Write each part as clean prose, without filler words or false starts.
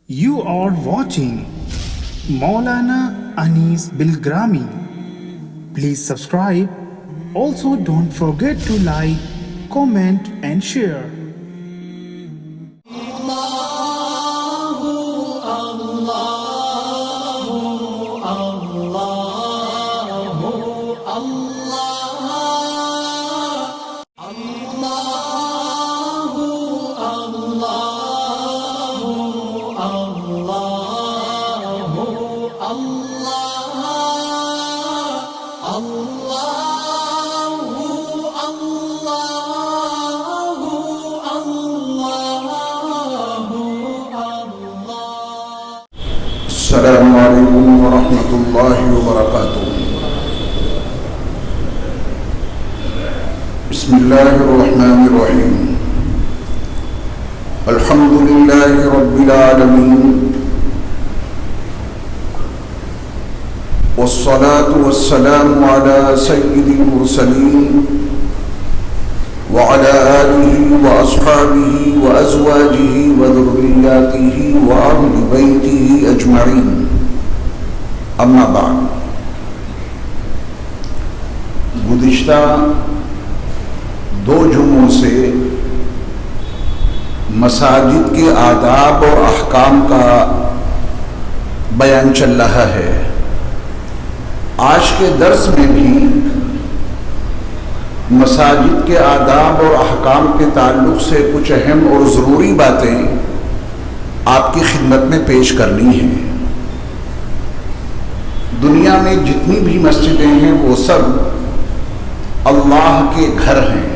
You are watching Maulana Anis Bilgrami. Please subscribe. Also, don't forget to like, comment, and share. السلام علیکم ورحمۃ اللہ وبرکاتہ۔ بسم اللہ الرحمن الرحیم۔ الحمد للہ رب العالمین، والصلاة والسلام علی سید المرسلین وعلى آلہ وأصحابہ وأزواجہ وذریاتہ وأہل بیتہ اجمعین، اما بعد۔ گزشتہ 2 جمعوں سے مساجد کے آداب اور احکام کا بیان چل رہا ہے۔ آج کے درس میں بھی مساجد کے آداب اور احکام کے تعلق سے کچھ اہم اور ضروری باتیں آپ کی خدمت میں پیش کرنی ہیں۔ دنیا میں جتنی بھی مسجدیں ہیں وہ سب اللہ کے گھر ہیں،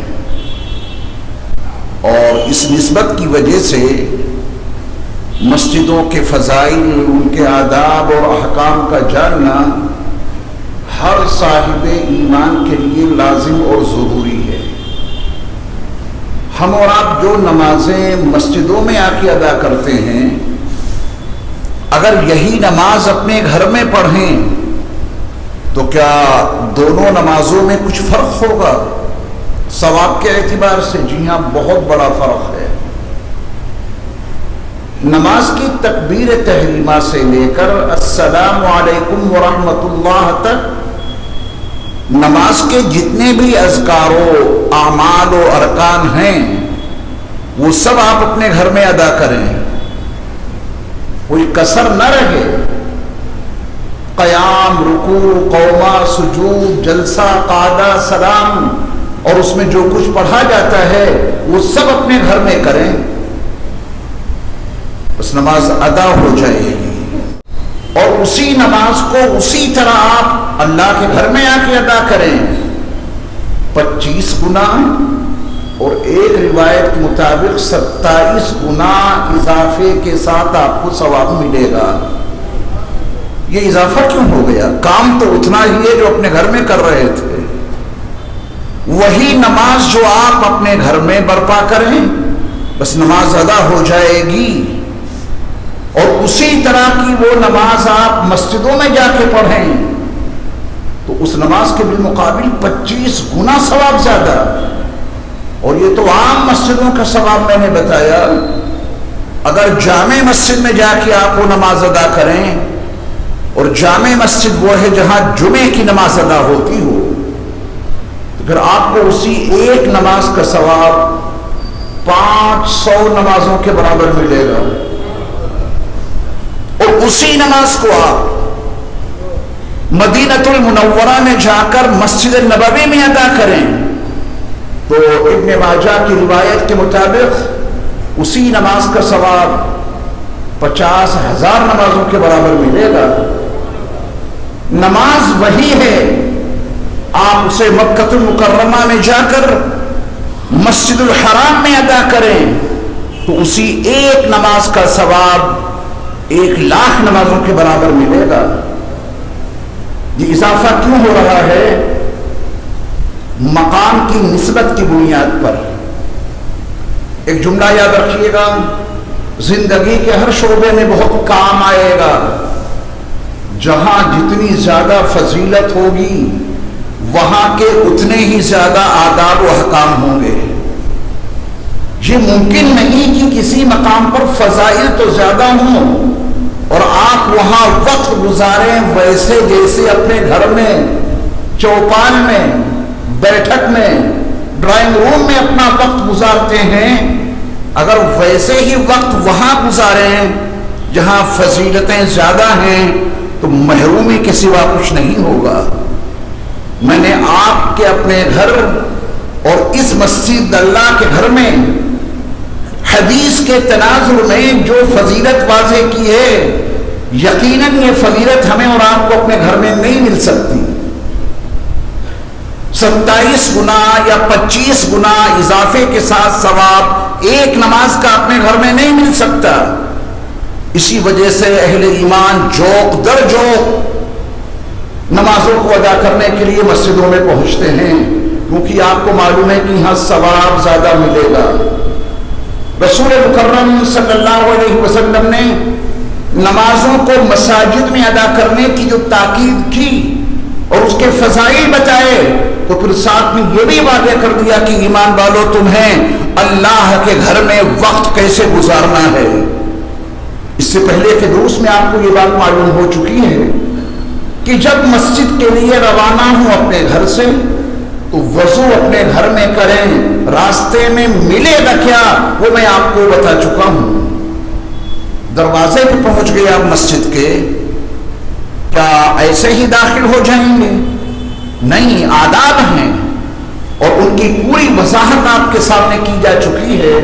اور اس نسبت کی وجہ سے مسجدوں کے فضائل، ان کے آداب اور احکام کا جاننا ہر صاحب ایمان کے لیے لازم اور ضروری ہے۔ ہم اور آپ جو نمازیں مسجدوں میں آ کے ادا کرتے ہیں، اگر یہی نماز اپنے گھر میں پڑھیں تو کیا دونوں نمازوں میں کچھ فرق ہوگا؟ ثواب کے اعتبار سے جی ہاں، بہت بڑا فرق ہے۔ نماز کی تکبیر تحریمہ سے لے کر السلام علیکم ورحمۃ اللہ تک نماز کے جتنے بھی اذکار و اعمال و ارکان ہیں وہ سب آپ اپنے گھر میں ادا کریں، کوئی کسر نہ رہے۔ قیام، رکوع، قومہ، سجود، جلسہ، قعدہ، سلام، اور اس میں جو کچھ پڑھا جاتا ہے وہ سب اپنے گھر میں کریں، بس نماز ادا ہو جائے گی۔ اور اسی نماز کو اسی طرح آپ اللہ کے گھر میں آ کے ادا کریں، 25 گنا، اور ایک روایت کے مطابق 27 گنا اضافے کے ساتھ آپ کو ثواب ملے گا۔ یہ اضافہ کیوں ہو گیا؟ کام تو اتنا ہی ہے جو اپنے گھر میں کر رہے تھے۔ وہی نماز جو آپ اپنے گھر میں برپا کریں، بس نماز ادا ہو جائے گی، اور اسی طرح کی وہ نماز آپ مسجدوں میں جا کے پڑھیں تو اس نماز کے بالمقابل 25 گنا ثواب زیادہ۔ اور یہ تو عام مسجدوں کا ثواب میں نے بتایا۔ اگر جامع مسجد میں جا کے آپ وہ نماز ادا کریں، اور جامع مسجد وہ ہے جہاں جمعے کی نماز ادا ہوتی ہو، تو پھر آپ کو اسی ایک نماز کا ثواب 500 نمازوں کے برابر ملے گا۔ اور اسی نماز کو آپ مدینہ المنورہ میں جا کر مسجد نبوی میں ادا کریں تو ابن ماجہ کی روایت کے مطابق اسی نماز کا ثواب 50,000 نمازوں کے برابر ملے گا۔ نماز وہی ہے، آپ اسے مکہ المکرمہ میں جا کر مسجد الحرام میں ادا کریں تو اسی ایک نماز کا ثواب 1,00,000 نمازوں کے برابر ملے گا۔ یہ اضافہ کیوں ہو رہا ہے؟ مقام کی نسبت کی بنیاد پر۔ ایک جملہ یاد رکھیے گا، زندگی کے ہر شعبے میں بہت کام آئے گا۔ جہاں جتنی زیادہ فضیلت ہوگی وہاں کے اتنے ہی زیادہ آداب و احکام ہوں گے۔ یہ ممکن نہیں کہ کسی مقام پر فضائل تو زیادہ ہوں اور آپ وہاں وقت گزاریں ویسے جیسے اپنے گھر میں چوپال میں بیٹھک میں ڈرائنگ روم میں اپنا وقت گزارتے ہیں. اگر ویسے ہی وقت وہاں گزاریں جہاں فضیلتیں زیادہ ہیں تو محرومی کے سوا کچھ نہیں ہوگا. میں نے آپ کے اپنے گھر اور اس مسجد اللہ کے گھر میں حدیث کے تناظر میں جو فضیلت واضح کی ہے، یقیناً یہ فضیلت ہمیں اور آپ کو اپنے گھر میں نہیں مل سکتی. 27 گنا یا 25 گنا اضافے کے ساتھ ثواب ایک نماز کا اپنے گھر میں نہیں مل سکتا. اسی وجہ سے اہل ایمان جوق در جوق نمازوں کو ادا کرنے کے لیے مسجدوں میں پہنچتے ہیں، کیونکہ آپ کو معلوم ہے کہ یہاں ثواب زیادہ ملے گا. رسول مکرم صلی اللہ علیہ وسلم نے نمازوں کو مساجد میں ادا کرنے کی جو تاکید کی اور اس کے فضائل بتائے تو پھر ساتھ میں یہ بھی واضح کر دیا کہ ایمان والو تمہیں اللہ کے گھر میں وقت کیسے گزارنا ہے. اس سے پہلے کہ دروس میں آپ کو یہ بات معلوم ہو چکی ہے کہ جب مسجد کے لیے روانہ ہوں اپنے گھر سے تو وضو اپنے گھر میں کریں، راستے میں ملے گا کیا وہ میں آپ کو بتا چکا ہوں. دروازے پہ پہنچ گئے آپ مسجد کے، کیا ایسے ہی داخل ہو جائیں گے؟ نہیں، آداب ہیں اور ان کی پوری وضاحت آپ کے سامنے کی جا چکی ہے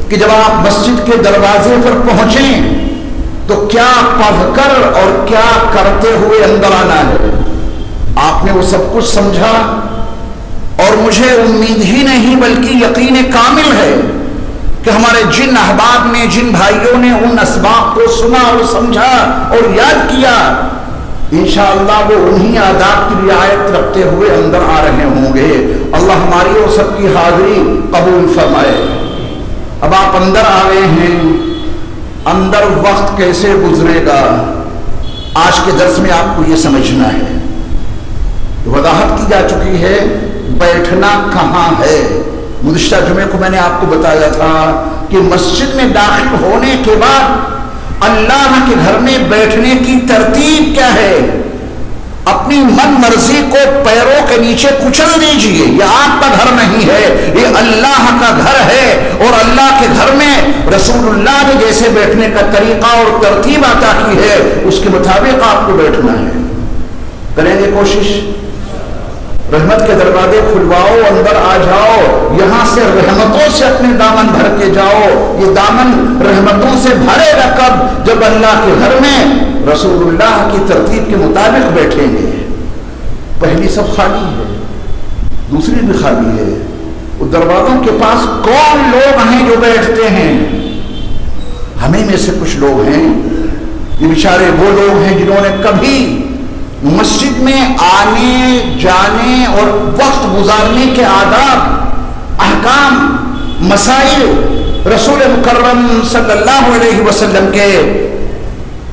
کہ جب آپ مسجد کے دروازے پر پہنچیں تو کیا پڑھ کر اور کیا کرتے ہوئے اندر آنا ہے. آپ نے وہ سب کچھ سمجھا اور مجھے امید ہی نہیں بلکہ یقین کامل ہے کہ ہمارے جن احباب نے، جن بھائیوں نے ان اسباب کو سنا اور سمجھا اور یاد کیا، انشاءاللہ وہ انہی آداب کی رعایت رکھتے ہوئے اندر آ رہے ہوں گے. اللہ ہماری اور سب کی حاضری قبول فرمائے. اب آپ اندر آ گئے ہیں، اندر وقت کیسے گزرے گا آج کے درس میں آپ کو یہ سمجھنا ہے. وضاحت کی جا چکی ہے بیٹھنا کہاں ہے. گزشتہ جمعے کو میں نے آپ کو بتایا تھا کہ مسجد میں داخل ہونے کے بعد اللہ کے گھر میں بیٹھنے کی ترتیب کیا ہے. اپنی من مرضی کو پیروں کے نیچے کچل دیجئے. یہ آپ کا گھر نہیں ہے، یہ اللہ کا گھر ہے اور اللہ کے گھر میں رسول اللہ نے جیسے بیٹھنے کا طریقہ اور ترتیب عطا کی ہے اس کے مطابق آپ کو بیٹھنا ہے. کریں گے کوشش؟ رحمت کے دروازے کھلواؤ، اندر آ جاؤ، یہاں سے رحمتوں سے اپنے دامن بھر کے جاؤ. یہ دامن رحمتوں سے بھرے گا کب؟ جب اللہ کے گھر میں رسول اللہ کی ترتیب کے مطابق بیٹھیں گے. پہلی سب خالی ہے، دوسری بھی خالی ہے. وہ دروازوں کے پاس کون لوگ ہیں جو بیٹھتے ہیں؟ ہمیں میں سے کچھ لوگ ہیں، یہ بیچارے وہ لوگ ہیں جنہوں نے کبھی مسجد میں آنے جانے اور وقت گزارنے کے آداب، احکام، مسائل رسول مکرم صلی اللہ علیہ وسلم کے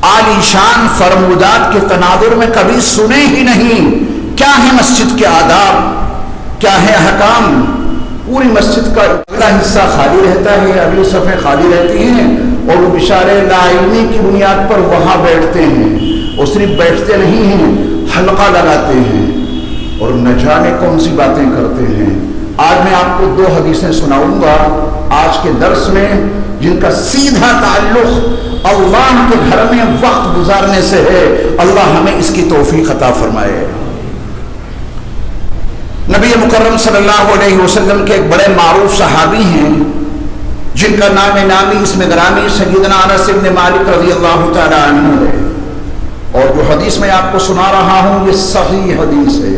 عالی شان فرمودات کے تناظر میں کبھی سنے ہی نہیں. کیا ہے مسجد کے آداب، کیا ہے احکام. پوری مسجد کا اگلا حصہ خالی رہتا ہے، اگلی صفیں خالی رہتی ہیں اور وہ بیچارے لا علمی کی بنیاد پر وہاں بیٹھتے ہیں. اور صرف بیٹھتے نہیں ہیں، حلقہ لگاتے ہیں اور نہ جانے کون سی باتیں کرتے ہیں. آج میں آپ کو 2 حدیثیں سناؤں گا آج کے درس میں جن کا سیدھا تعلق اللہ کے گھر میں وقت گزارنے سے ہے. اللہ ہمیں اس کی توفیق عطا فرمائے. نبی مکرم صلی اللہ علیہ وسلم کے ایک بڑے معروف صحابی ہیں جن کا نام نامی اسم گرامی سیدنا انس بن مالک رضی اللہ تعالی عنہ ہے. اور جو حدیث میں آپ کو سنا رہا ہوں یہ صحیح حدیث ہے.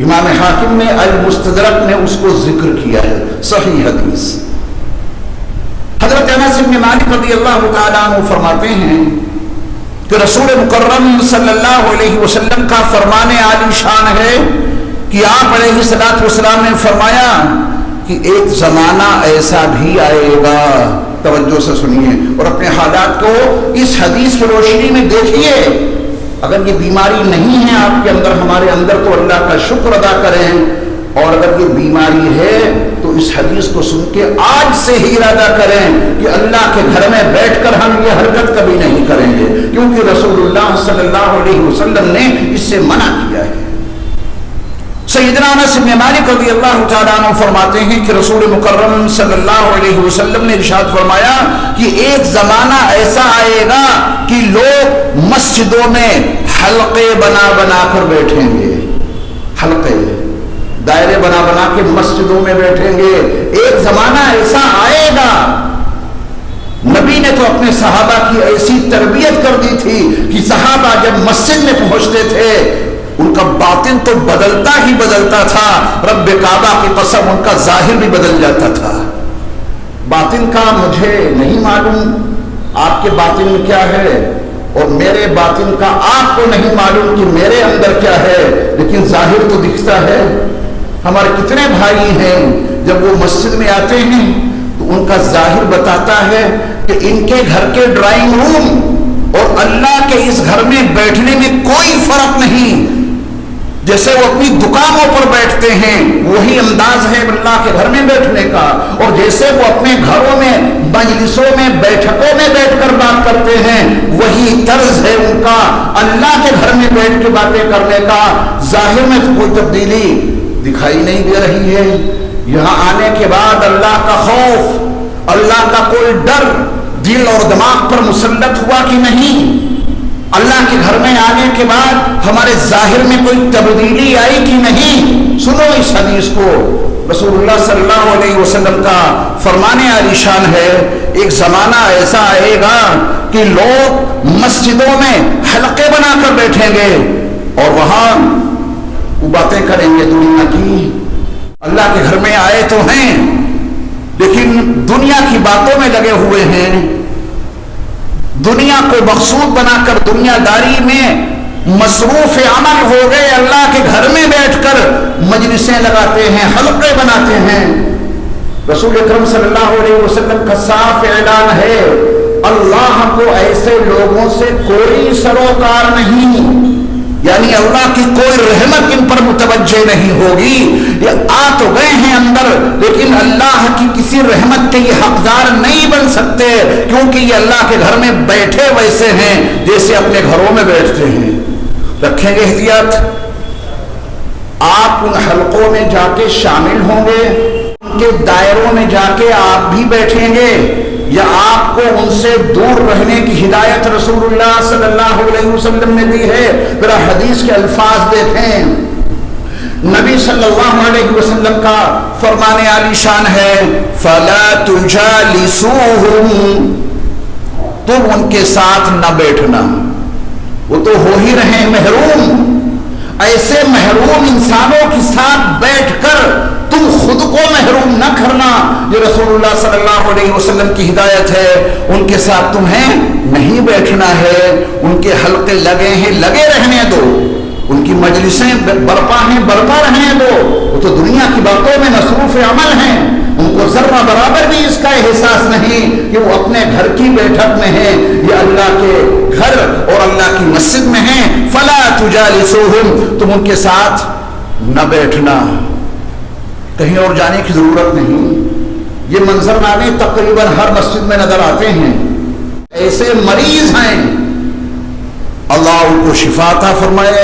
امام حاکم نے المستدرک میں اس کو ذکر کیا ہے، صحیح حدیث. حضرت انس بن مالک رضی اللہ تعالیٰ عنہ فرماتے ہیں کہ رسول مکرم صلی اللہ علیہ وسلم کا فرمان عالی شان ہے کہ آپ علیہ الصلوۃ والسلام نے فرمایا کہ ایک زمانہ ایسا بھی آئے گا. توجہ سے سنیے اور اپنے حالات کو اس حدیث کی روشنی میں دیکھیے. اگر یہ بیماری نہیں ہے آپ کے اندر، ہمارے اندر، تو اللہ کا شکر ادا کریں، اور اگر یہ بیماری ہے تو اس حدیث کو سن کے آج سے ہی ارادہ کریں کہ اللہ کے گھر میں بیٹھ کر ہم یہ حرکت کبھی نہیں کریں گے، کیونکہ رسول اللہ صلی اللہ علیہ وسلم نے اس سے منع کیا ہے۔ سیدنا انس بن مالک رضی اللہ تعالیٰ عنہ فرماتے ہیں کہ رسول مکرم صلی اللہ علیہ وسلم نے ارشاد فرمایا کہ ایک زمانہ ایسا آئے گا کہ لوگ مسجدوں میں حلقے بنا بنا کر بیٹھیں گے، حلقے دائرے بنا بنا کے مسجدوں میں بیٹھیں گے۔ ایک زمانہ ایسا آئے گا، نبی نے تو اپنے صحابہ کی ایسی تربیت کر دی تھی کہ صحابہ جب مسجد میں پہنچتے تھے ان کا باطن تو بدلتا ہی بدلتا تھا، رب کعبہ کی قسم ان کا ظاہر بھی بدل جاتا تھا۔ باطن کا مجھے نہیں معلوم آپ کے باطن میں کیا ہے، اور میرے باطن کا آپ کو نہیں معلوم کہ میرے اندر کیا ہے، لیکن ظاہر تو دکھتا ہے۔ ہمارے کتنے بھائی ہیں جب وہ مسجد میں آتے ہیں تو ان کا ظاہر بتاتا ہے کہ ان کے گھر کے ڈرائنگ روم اور اللہ کے اس گھر میں بیٹھنے میں کوئی فرق نہیں۔ جیسے وہ اپنی دکانوں پر بیٹھتے ہیں وہی انداز ہے اللہ کے گھر میں بیٹھنے کا، اور جیسے وہ اپنے گھروں میں مجلسوں میں بیٹھکوں میں بیٹھ کر بات کرتے ہیں وہی طرز ہے ان کا اللہ کے گھر میں بیٹھ کے باتیں کرنے کا۔ ظاہر میں تو کوئی تبدیلی دکھائی نہیں دے رہی ہے۔ یہاں آنے کے بعد اللہ کا خوف، اللہ کا کوئی ڈر دل اور دماغ پر مسلط ہوا کہ نہیں؟ اللہ کے گھر میں آنے کے بعد ہمارے ظاہر میں کوئی تبدیلی آئی کہ نہیں؟ سنو اس حدیث کو، رسول اللہ صلی اللہ علیہ وسلم کا فرمانے عالی شان ہے، ایک زمانہ ایسا آئے گا کہ لوگ مسجدوں میں حلقے بنا کر بیٹھیں گے اور وہاں وہ باتیں کریں گے دنیا کی۔ اللہ کے گھر میں آئے تو ہیں لیکن دنیا کی باتوں میں لگے ہوئے ہیں، دنیا کو مقصود بنا کر دنیا داری میں مصروف عمل ہو گئے، اللہ کے گھر میں بیٹھ کر مجلسیں لگاتے ہیں، حلقے بناتے ہیں۔ رسول اکرم صلی اللہ علیہ وسلم کا صاف اعلان ہے، اللہ کو ایسے لوگوں سے کوئی سروکار نہیں، یعنی اللہ کی کوئی رحمت ان پر متوجہ نہیں ہوگی۔ یہ آ تو گئے ہیں اندر لیکن اللہ کی کسی رحمت کے یہ حقدار نہیں بن سکتے، کیونکہ یہ اللہ کے گھر میں بیٹھے ویسے ہیں جیسے اپنے گھروں میں بیٹھتے ہیں۔ رکھیں گے احتیاط، آپ ان حلقوں میں جا کے شامل ہوں گے، ان کے دائروں میں جا کے آپ بھی بیٹھیں گے، یا آپ کو ان سے دور رہنے کی ہدایت رسول اللہ صلی اللہ علیہ وسلم نے دی ہے؟ ذرا حدیث کے الفاظ دیکھیں، نبی صلی اللہ علیہ وسلم کا فرمانے عالی شان ہے، فَلَا تُجَالِسُوهُمْ، تم ان کے ساتھ نہ بیٹھنا، وہ تو ہو ہی رہے ہیں محروم، ایسے محروم انسانوں کے ساتھ بیٹھ کر تم خود کو محروم نہ کرنا۔ یہ رسول اللہ صلی اللہ علیہ وسلم کی ہدایت ہے، ان کے ساتھ تمہیں نہیں بیٹھنا ہے، ان کے حلقے لگے ہیں لگے رہنے دو، ان کی مجلسیں برپا ہیں برپا رہنے دو، وہ تو دنیا کی باتوں میں مصروف عمل ہیں، ان کو ذرہ برابر بھی اس کا احساس نہیں کہ وہ اپنے گھر کی بیٹھک میں ہیں یا اللہ کے گھر اور اللہ کی مسجد میں ہیں۔ فلا تجالسوہم، تم ان کے ساتھ نہ بیٹھنا، کہیں اور جانے کی ضرورت نہیں۔ یہ منظرنامے تقریباً ہر مسجد میں نظر آتے ہیں، ایسے مریض ہیں اللہ ان کو شفا عطا فرمائے،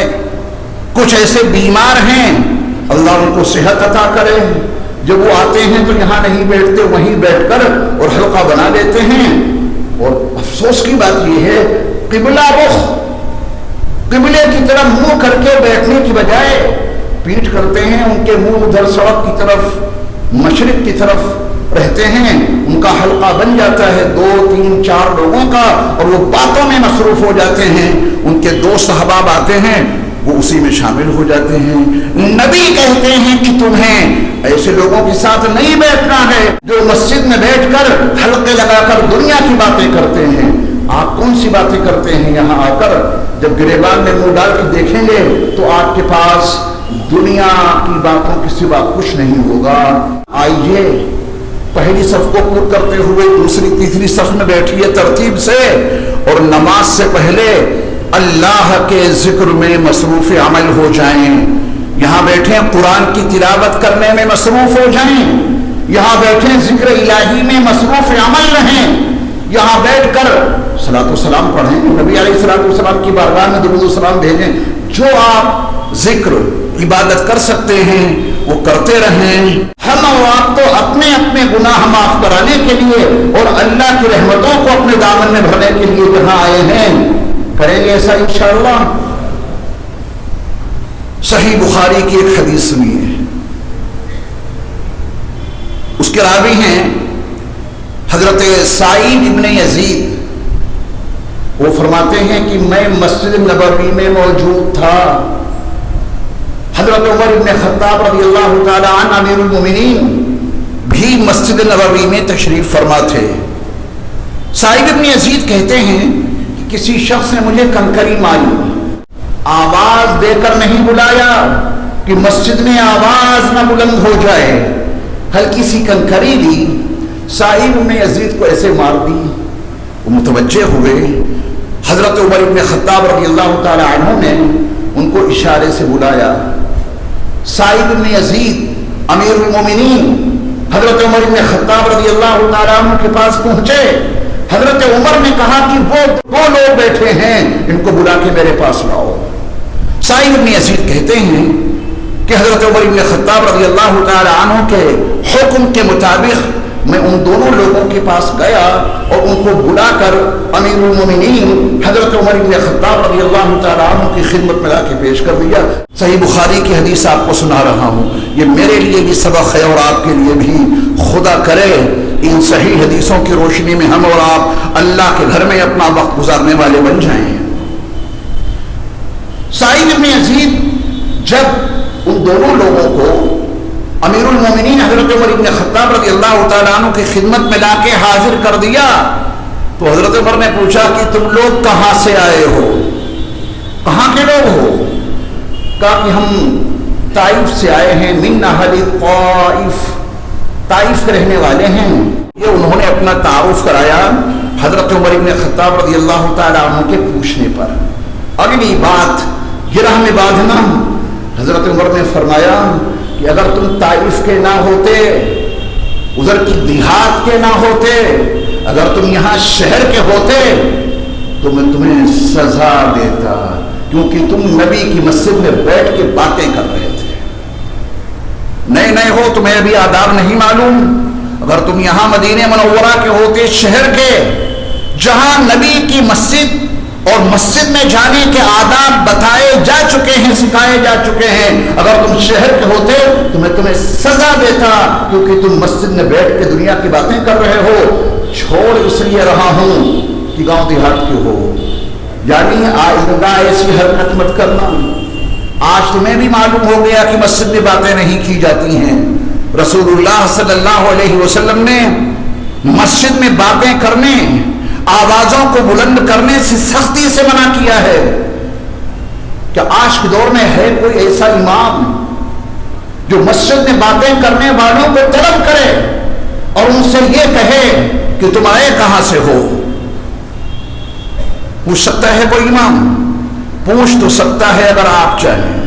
کچھ ایسے بیمار ہیں اللہ ان کو صحت عطا کرے۔ جب وہ آتے ہیں تو یہاں نہیں بیٹھتے، وہیں بیٹھ کر اور حلقہ بنا لیتے ہیں، اور افسوس کی بات یہ ہے قبلہ رخ، قبلے کی طرف منہ کر کے بیٹھنے کی بجائے پیٹ کرتے ہیں، ان کے منہ ادھر سڑک کی طرف مشرق کی طرف رہتے ہیں، ان کا حلقہ بن جاتا ہے 2 3 4 لوگوں کا، اور وہ باتوں میں مصروف ہو جاتے ہیں، ان کے دوست احباب آتے ہیں وہ اسی میں شامل ہو جاتے ہیں۔ نبی کہتے ہیں کہ تمہیں ایسے لوگوں کے ساتھ نہیں بیٹھنا ہے جو مسجد میں بیٹھ کر حلقے لگا کر دنیا کی باتیں کرتے ہیں۔ آپ کون سی باتیں کرتے ہیں؟ یہاں آ کر جب گریبان میں منہ ڈال کے دیکھیں گے تو آپ کے پاس دنیا کی باتوں کے سوا کچھ نہیں ہوگا۔ آئیے پہلی صف کو پور کرتے ہوئے دوسری تیسری صف میں بیٹھیے ترتیب سے، اور نماز سے پہلے اللہ کے ذکر میں مصروف عمل ہو جائیں۔ یہاں بیٹھیں قرآن کی تلاوت کرنے میں مصروف ہو جائیں، یہاں بیٹھیں ذکر الہی میں مصروف عمل رہیں، یہاں بیٹھ کر صلاۃ و سلام پڑھیں، نبی علیہ الصلوۃ والسلام کی بارگاہ میں درود و سلام بھیجیں، جو آپ ذکر عبادت کر سکتے ہیں وہ کرتے رہیں۔ ہم اور آپ تو اپنے اپنے گناہ معاف کرانے کے لیے اور اللہ کی رحمتوں کو اپنے دامن میں بھرنے کے لیے یہاں آئے ہیں، کریں گے ایسا انشاءاللہ۔ صحیح بخاری کی ایک حدیث سنیے، اس کے راوی ہیں حضرت سعید ابن یزید، وہ فرماتے ہیں کہ میں مسجد نبوی میں موجود تھا، حضرت عمر ابن خطاب رضی اللہ تعالی عنہ امیر المومنین بھی مسجد نبوی میں تشریف فرما تھے۔ سعید ابن یزید کہتے ہیں کہ کسی شخص نے مجھے کنکری ماری، آواز دے کر نہیں بلایا کہ مسجد میں آواز نہ بلند ہو جائے، ہلکی سی کنکری دی، سعید ابن یزید کو ایسے مار دی، وہ متوجہ ہوئے، حضرت عمر ابن خطاب رضی اللہ تعالی عنہ نے ان کو اشارے سے بلایا، سعید ابن یزید امیر المومنین حضرت عمر ابن خطاب رضی اللہ تعالی عنہ کے پاس پہنچے، حضرت عمر نے کہا کہ وہ دو لوگ بیٹھے ہیں، ان کو بلا کے میرے پاس لاؤ۔ سعید ابن یزید کہتے ہیں کہ حضرت عمر ابن خطاب رضی اللہ تعالی عنہ کے حکم کے مطابق میں ان دونوں لوگوں کے پاس گیا اور ان کو بلا کر امیر المومنین حضرت عمر ابن خطاب رضی اللہ تعالی عنہ کی خدمت میں لا کے پیش کر دیا۔ صحیح بخاری کی حدیث آپ کو سنا رہا ہوں، یہ میرے لیے بھی سبق ہے اور آپ کے لیے بھی، خدا کرے ان صحیح حدیثوں کی روشنی میں ہم اور آپ اللہ کے گھر میں اپنا وقت گزارنے والے بن جائیں۔ سعید ابن یزید جب ان دونوں لوگوں کو امیر المومنین حضرت عمر ابن خطاب رضی اللہ تعالیٰ عنہ کی خدمت میں لا کے حاضر کر دیا تو حضرت عمر نے پوچھا کہ تم لوگ کہاں سے آئے ہو، کہاں کے لوگ ہو؟ کہا کہ ہم طائف سے آئے ہیں، من اہل طائف، طائف کے رہنے والے ہیں۔ یہ انہوں نے اپنا تعارف کرایا حضرت عمر ابن خطاب رضی اللہ تعالیٰ عنہ کے پوچھنے پر۔ اگلی بات گرہ میں باندھنا، حضرت عمر نے فرمایا کہ اگر تم طائف کے نہ ہوتے، ادھر کی دیہات کے نہ ہوتے، اگر تم یہاں شہر کے ہوتے تو میں تمہیں سزا دیتا، کیونکہ تم نبی کی مسجد میں بیٹھ کے باتیں کر رہے تھے، نئے نئے ہو، تمہیں ابھی آداب نہیں معلوم۔ اگر تم یہاں مدینہ منورہ کے ہوتے، شہر کے، جہاں نبی کی مسجد اور مسجد میں جانے کے آداب بتائے جا چکے ہیں، سکھائے جا چکے ہیں، اگر تم شہر کے ہوتے تو میں تمہیں سزا دیتا، کیونکہ تم مسجد میں بیٹھ کے دنیا کی باتیں کر رہے ہو۔ چھوڑ اس لیے رہا ہوں کہ گاؤں دیہات کے ہو، یعنی آئندہ ایسی حرکت مت کرنا۔ آج تمہیں بھی معلوم ہو گیا کہ مسجد میں باتیں نہیں کی جاتی ہیں، رسول اللہ صلی اللہ علیہ وسلم نے مسجد میں باتیں کرنے، آوازوں کو بلند کرنے سے سختی سے منع کیا ہے۔ کیا آج کے دور میں ہے کوئی ایسا امام جو مسجد میں باتیں کرنے والوں کو طلب کرے اور ان سے یہ کہے کہ تم آئے کہاں سے ہو؟ پوچھ سکتا ہے کوئی امام؟ پوچھ تو سکتا ہے اگر آپ چاہیں۔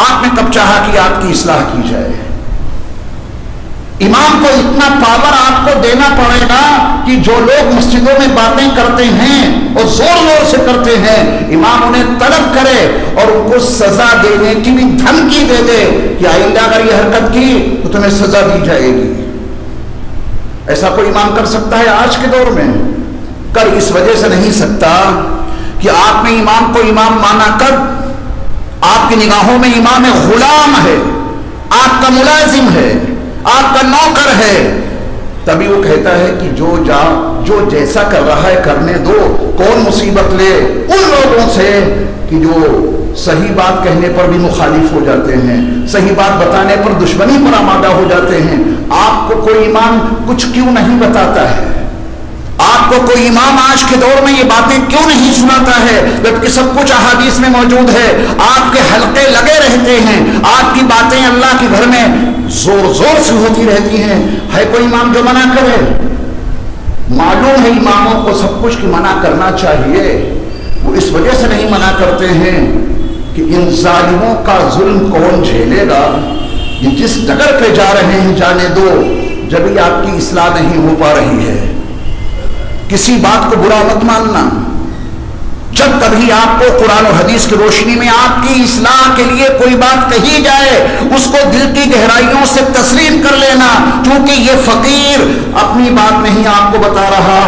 آپ نے کب چاہا کہ آپ کی اصلاح کی جائے؟ امام کو اتنا پاور آپ کو دینا پڑے گا کہ جو لوگ مسجدوں میں باتیں کرتے ہیں اور زور زور سے کرتے ہیں، امام انہیں طلب کرے اور ان کو سزا دینے کی بھی دھمکی دے دے کہ آئندہ اگر یہ حرکت کی تو تمہیں سزا دی جائے گی۔ ایسا کوئی امام کر سکتا ہے آج کے دور میں؟ کر اس وجہ سے نہیں سکتا کہ آپ نے امام کو امام مانا کب؟ آپ کی نگاہوں میں امام غلام ہے، آپ کا ملازم ہے، آپ کا نوکر ہے، تبھی وہ کہتا ہے کہ جو جیسا کر رہا ہے کرنے دو، کون مصیبت لے ان لوگوں سے کہ جو صحیح بات کہنے پر بھی مخالف ہو جاتے ہیں، صحیح بات بتانے پر دشمنی پر آمادہ ہو جاتے ہیں۔ آپ کو کوئی امام کچھ کیوں نہیں بتاتا ہے؟ آپ کو کوئی امام آج کے دور میں یہ باتیں کیوں نہیں سناتا ہے؟ جبکہ سب کچھ احادیث میں موجود ہے، آپ کے حلقے لگے رہتے ہیں، آپ کی باتیں اللہ کے گھر میں زور زور سے ہوتی رہتی ہیں۔ ہے کوئی امام جو منع کرے؟ معلوم ہے اماموں کو سب کچھ کی منع کرنا چاہیے، وہ اس وجہ سے نہیں منع کرتے ہیں کہ ان ظالموں کا ظلم کون جھیلے گا؟ یہ جس ڈگر پہ جا رہے ہیں جانے دو، جب بھی آپ کی اصلاح نہیں ہو پا رہی ہے۔ کسی بات کو برا مت ماننا، جب کبھی آپ کو قرآن و حدیث کی روشنی میں آپ کی اصلاح کے لیے کوئی بات کہی جائے، اس کو دل کی گہرائیوں سے تسلیم کر لینا، کیونکہ یہ فقیر اپنی بات نہیں آپ کو بتا رہا،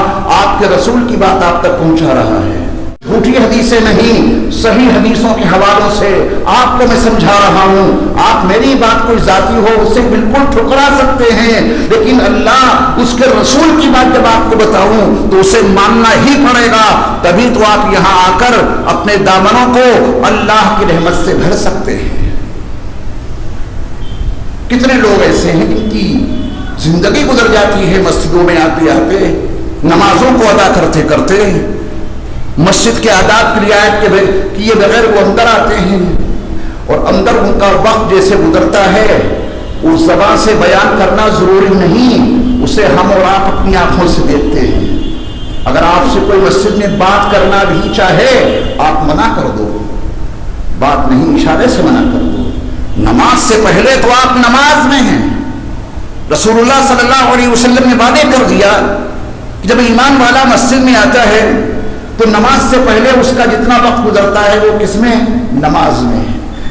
آپ کے رسول کی بات آپ تک پہنچا رہا ہے۔ جھوٹی حدیثیں نہیں، صحیح حدیثوں کے حوالوں سے آپ کو میں سمجھا رہا ہوں۔ آپ میری بات کوئی ذاتی ہو اسے بالکل ٹھکرا سکتے ہیں، لیکن اللہ اس کے رسول کی بات جب آپ کو بتاؤں تو اسے ماننا ہی پڑے گا، تبھی تو آپ یہاں آ کر اپنے دامنوں کو اللہ کی رحمت سے بھر سکتے ہیں۔ کتنے لوگ ایسے ہیں جن کی زندگی گزر جاتی ہے مسجدوں میں آتے آتے، نمازوں کو ادا کرتے کرتے، مسجد کے آداب کی رعایت کیے بغیر وہ اندر آتے ہیں، اور اندر ان کا وقت جیسے گزرتا ہے اس زبان سے بیان کرنا ضروری نہیں، اسے ہم اور آپ اپنی آنکھوں سے دیکھتے ہیں۔ اگر آپ سے کوئی مسجد میں بات کرنا بھی چاہے آپ منع کر دو، بات نہیں اشارے سے منع کر دو۔ نماز سے پہلے تو آپ نماز میں ہیں، رسول اللہ صلی اللہ علیہ وسلم نے وعدے کر دیا کہ جب ایمان والا مسجد میں آتا ہے تو نماز سے پہلے اس کا جتنا وقت گزرتا ہے وہ کس میں؟ نماز میں۔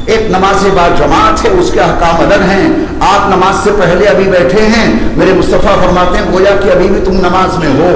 ایک نماز با جماعت ہے، اس کے احکام الگ ہیں۔ آپ نماز سے پہلے ابھی بیٹھے ہیں، میرے مصطفیٰ فرماتے ہیں گویا کہ ابھی بھی تم نماز میں ہو۔